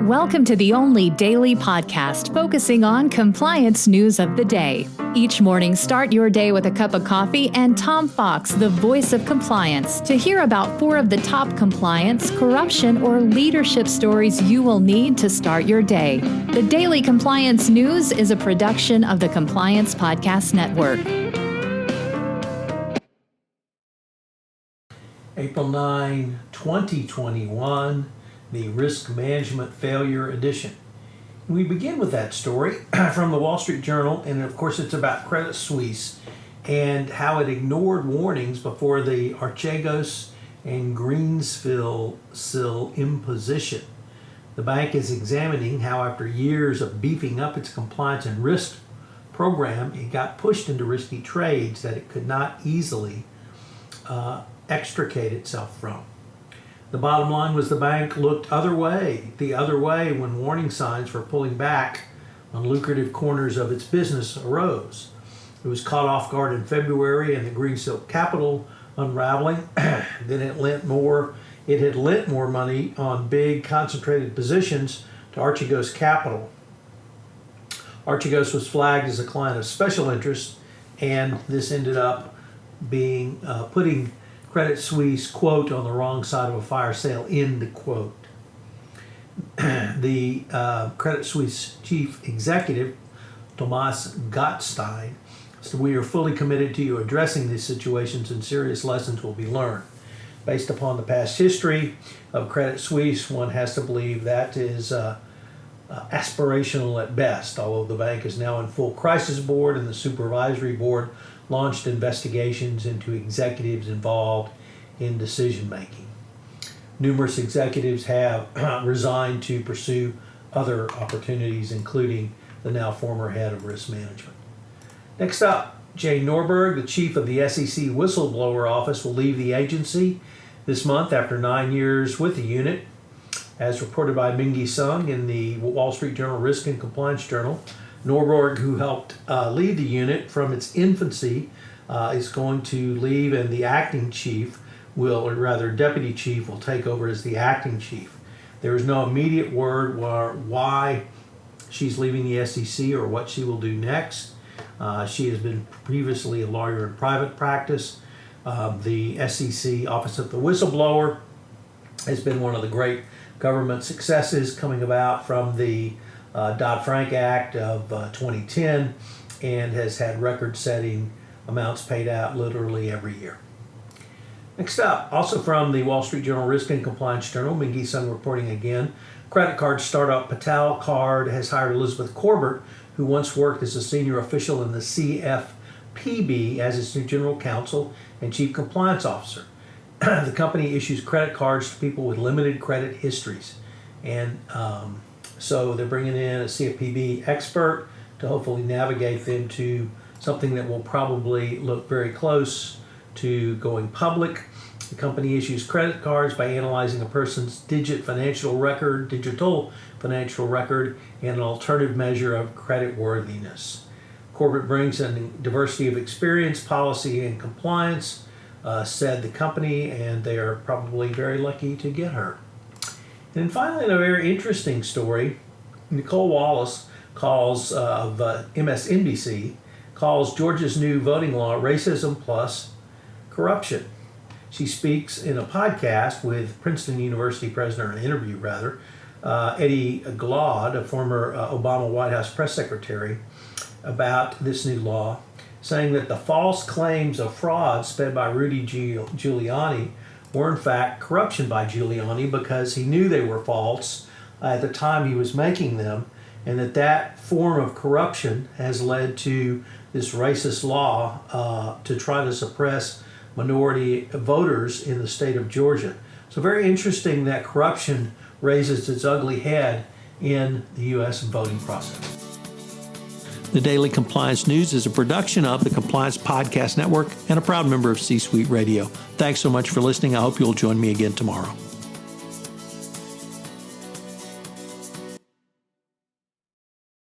Welcome to the only daily podcast focusing on compliance news of the day. Each morning, start your day with a cup of coffee and Tom Fox, the voice of compliance, to hear about 4 of the top compliance, corruption, or leadership stories you will need to start your day. The Daily Compliance News is a production of the Compliance Podcast Network. April 9, 2021, the Risk Management Failure Edition. We begin with that story from the Wall Street Journal, and of course it's about Credit Suisse and how it ignored warnings before the Archegos and Greensville imposition. The bank is examining how after years of beefing up its compliance and risk program, it got pushed into risky trades that it could not easily extricate itself from. The bottom line was the bank looked the other way when warning signs for pulling back on lucrative corners of its business arose. It was caught off guard in February and the Greensville capital unraveling. Then it had lent more money on big concentrated positions to Archegos Capital. Archegos was flagged as a client of special interest, and this ended up being putting Credit Suisse, quote, on the wrong side of a fire sale, end the quote. The Credit Suisse chief executive, Thomas Gottstein, said, "We are fully committed to you addressing these situations, and serious lessons will be learned." Based upon the past history of Credit Suisse, one has to believe that is aspirational at best, although the bank is now in full crisis board and the supervisory board launched investigations into executives involved in decision making. Numerous executives have resigned to pursue other opportunities, including the now former head of risk management. Next up, Jay Norberg, the chief of the SEC Whistleblower Office, will leave the agency this month after 9 years with the unit. As reported by Mingy Sung in the Wall Street Journal Risk and Compliance Journal, Norberg, who helped lead the unit from its infancy, is going to leave, and the acting chief deputy chief will take over as the acting chief. There is no immediate word why she's leaving the SEC or what she will do next. She has been previously a lawyer in private practice. The SEC Office of the Whistleblower has been one of the great government successes coming about from the Dodd-Frank Act of 2010, and has had record-setting amounts paid out literally every year. Next up, also from the Wall Street Journal Risk and Compliance Journal, Mingy Sung reporting again, credit card startup Patel Card has hired Elizabeth Corbett, who once worked as a senior official in the CFPB as its new general counsel and chief compliance officer. The company issues credit cards to people with limited credit histories, and so they're bringing in a CFPB expert to hopefully navigate them to something that will probably look very close to going public. The company issues credit cards by analyzing a person's digital financial record, and an alternative measure of credit worthiness. Corbett brings a diversity of experience, policy, and compliance, said the company, and they are probably very lucky to get her. And finally, in a very interesting story, Nicole Wallace of MSNBC calls Georgia's new voting law racism plus corruption. She speaks in a podcast with Princeton University president, or an interview rather, Eddie Glaude, a former Obama White House press secretary, about this new law, saying that the false claims of fraud sped by Rudy Giuliani were in fact corruption by Giuliani, because he knew they were false at the time he was making them, and that form of corruption has led to this racist law to try to suppress minority voters in the state of Georgia. So very interesting that corruption raises its ugly head in the U.S. voting process. The Daily Compliance News is a production of the Compliance Podcast Network and a proud member of C-Suite Radio. Thanks so much for listening. I hope you'll join me again tomorrow.